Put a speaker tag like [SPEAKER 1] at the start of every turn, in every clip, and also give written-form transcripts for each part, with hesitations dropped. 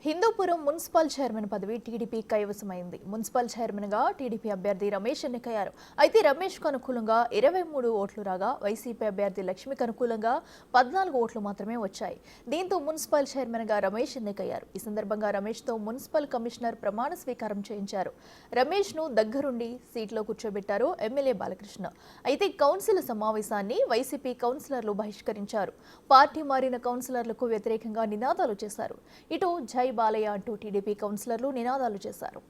[SPEAKER 1] Hindupuram municipal chairman పదవి TDP కైవసమైంది. Municipal chairman గా TDP అభ్యర్థి రమేష్ ఎన్నికయ్యారు. అయితే రమేష్ కు అనుకూలంగా 23 ఓట్లు రాగా వైసీపీ అభ్యర్థి లక్ష్మికి అనుకూలంగా 14 ఓట్లు మాత్రమే వచ్చాయి. దీంతో మున్సిపల్ చైర్మన్ గా రమేష్ ఎన్నికయ్యారు. ఈ సందర్భంగా రమేష్ తో మున్సిపల్ కమిషనర్ ప్రమాణ స్వీకారం చేయించారు. రమేష్ ను దగ్గరుండి సీట్లో కూర్చోబెట్టారు ఎమ్మెల్యే బాలకృష్ణ. అయితే కౌన్సిల్ సమావేశాన్ని వైసీపీ కౌన్సిలర్లు బహిష్కరించారు. పార్టీ మారిన కౌన్సిలర్లకు వ్యతిరేకంగా నినాదాలు చేశారు. ఇటు జై బాలయ్య అంటూ టీడీపీ కౌన్సిలర్లు నినాదాలు చేశారు.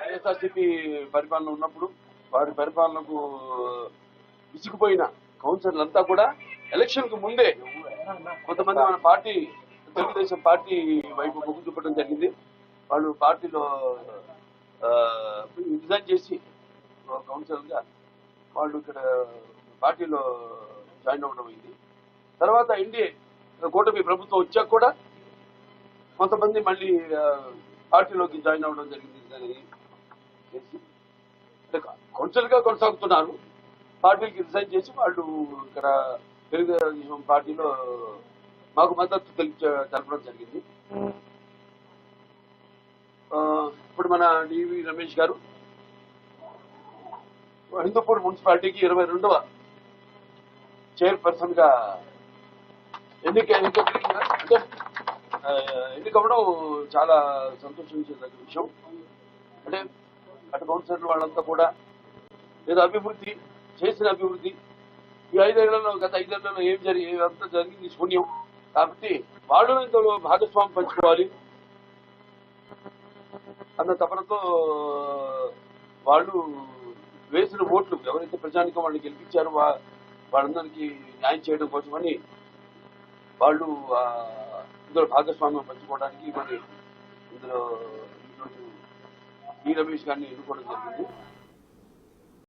[SPEAKER 2] వైఎస్ఆర్సీపీ పరిపాలన ఉన్నప్పుడు వారి పరిపాలనకు విసిగిపోయిన కౌన్సిలర్లంతా కూడా ఎలక్షన్ కు ముందే కొంతమంది మన పార్టీ తెలుగుదేశం పార్టీ వైపు మొగ్గు చూపడం జరిగింది. వాళ్ళు పార్టీలో రిజైన్ చేసి కౌన్సిలర్ గా వాళ్ళు ఇక్కడ పార్టీలో జాయిన్ అవ్వడం అయింది. తర్వాత ఎన్డీఏ కూటమి ప్రభుత్వం వచ్చాక కూడా కొంతమంది మళ్ళీ పార్టీలోకి జాయిన్ అవ్వడం జరిగింది. కౌన్సిలర్ గా కొనసాగుతున్నారు. పార్టీకి రిజైన్ చేసి వాళ్ళు ఇక్కడ తెలుగుదేశం పార్టీలో మాకు మద్దతు తెలపడం జరిగింది. ఇప్పుడు మన డివి రమేష్ గారు హిందూపూర్ మున్సిపాలిటీకి 22వ చైర్పర్సన్ గా ఎన్నికవ్వడం చాలా సంతోషించదగ్గ విషయం. అంటే అటు కౌన్సిలర్ వాళ్ళంతా కూడా ఏదో అభివృద్ధి చేసిన అభివృద్ధి ఈ 5 ఏళ్లలో గత 5 ఏళ్లలో ఏమంతా జరిగింది శూన్యం. కాబట్టి వాళ్ళు ఇందులో భాగస్వామి పంచుకోవాలి అన్న తపనతో వాళ్ళు వేసిన ఓట్లు ఎవరైతే ప్రజానికం వాళ్ళు గెలిపించారో వాళ్ళందరికీ న్యాయం చేయడం కోసమని వాళ్ళు ఇందులో భాగస్వామ్యం పంచుకోవడానికి మరి ఇందులో ఈరోజు ఈ రమేష్ గారిని ఎన్నుకోవడం జరిగింది.